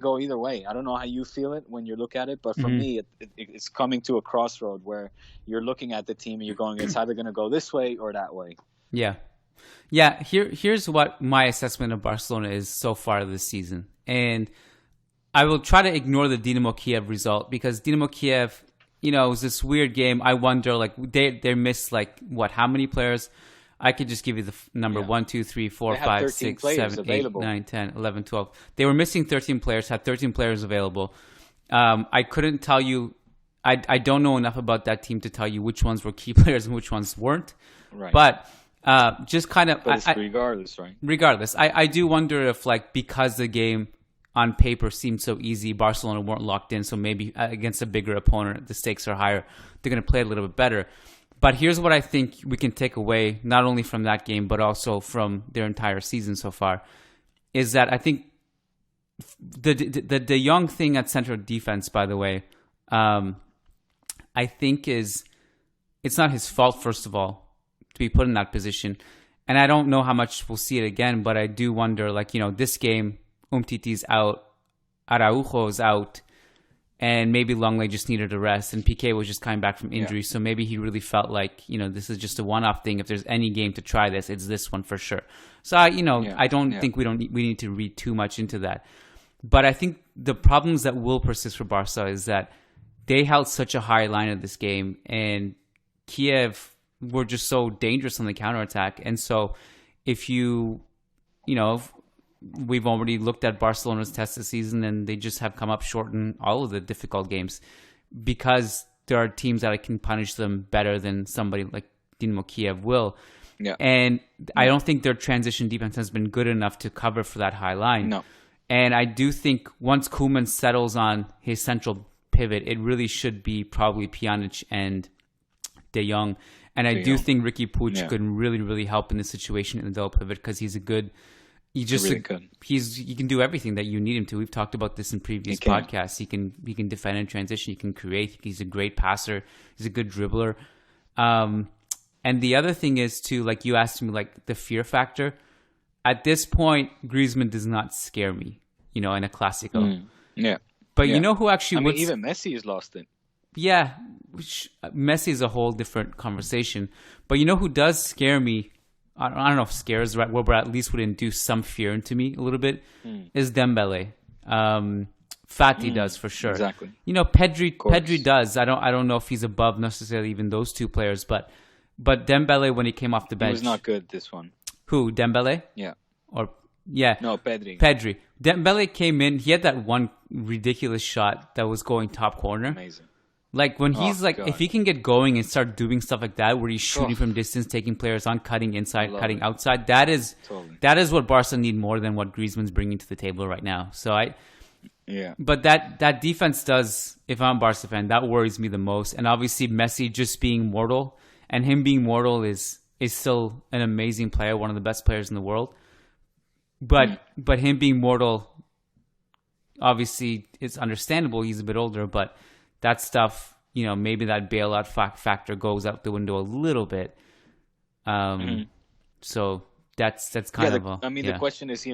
go either way. I don't know how you feel it when you look at it, but for Mhm. me, it's coming to a crossroad where you're looking at the team and you're going, it's either going to go this way or that way. Yeah. Yeah, here's what my assessment of Barcelona is so far this season. And I will try to ignore the Dinamo Kiev result because Dinamo Kiev, it was this weird game. I wonder, like, they missed, like, what, how many players? I could just give you the number: Yeah. 1, 2, 3, 4, They had 5, 13 6, players 7, 8, available. 9, 10, 11, 12. They were missing 13 players, had 13 players available. I couldn't tell you. I don't know enough about that team to tell you which ones were key players and which ones weren't. Right. But just kind of... But it's regardless, right? Regardless, I do wonder if, like, because the game on paper seemed so easy, Barcelona weren't locked in, so maybe against a bigger opponent, the stakes are higher. They're going to play a little bit better. But here's what I think we can take away, not only from that game, but also from their entire season so far, is that I think the De Jong thing at central defense, by the way, I think it's not his fault, first of all, to be put in that position. And I don't know how much we'll see it again, but I do wonder, like, this game, Umtiti's out, Araujo's out, and maybe Longley just needed a rest, and Piqué was just coming back from injury, so maybe he really felt like, this is just a one-off thing. If there's any game to try this, it's this one for sure. So, I don't think we need to read too much into that. But I think the problems that will persist for Barca is that they held such a high line of this game, and Kiev were just so dangerous on the counterattack. And so if we've already looked at Barcelona's test this season, and they just have come up short in all of the difficult games because there are teams that can punish them better than somebody like Dinamo Kiev will. Yeah. And I don't think their transition defense has been good enough to cover for that high line. No. And I do think once Koeman settles on his central pivot, it really should be probably Pjanic and De Jong. And I do think Ricky Puig could really, really help in this situation in the double pivot because he's a good... He can do everything that you need him to. We've talked about this in previous podcasts. He can defend in transition. He can create. He's a great passer. He's a good dribbler. And the other thing is too, like you asked me, like the fear factor. At this point, Griezmann does not scare me. In a Clásico. Yeah. But you know who actually? Even Messi has lost it. Yeah, Messi is a whole different conversation. But you know who does scare me? I don't know if scare is the right word, but at least would induce some fear into me a little bit, is Dembele. Fati does for sure. Exactly. Pedri does. I don't know if he's above necessarily even those two players, but Dembele when he came off the bench, he was not good this one. Who, Dembele? Yeah. No, Pedri. Dembele came in. He had that one ridiculous shot that was going top corner. Amazing. Like when he's if he can get going and start doing stuff like that, where he's shooting from distance, taking players on, cutting inside, cutting outside, that is what Barca need more than what Griezmann's bringing to the table right now. So but that defense does, if I'm a Barca fan, that worries me the most. And obviously Messi just being mortal, and him being mortal is still an amazing player, one of the best players in the world. But him being mortal, obviously it's understandable. He's a bit older, but that stuff, maybe that bailout factor goes out the window a little bit. So that's kind of the question is,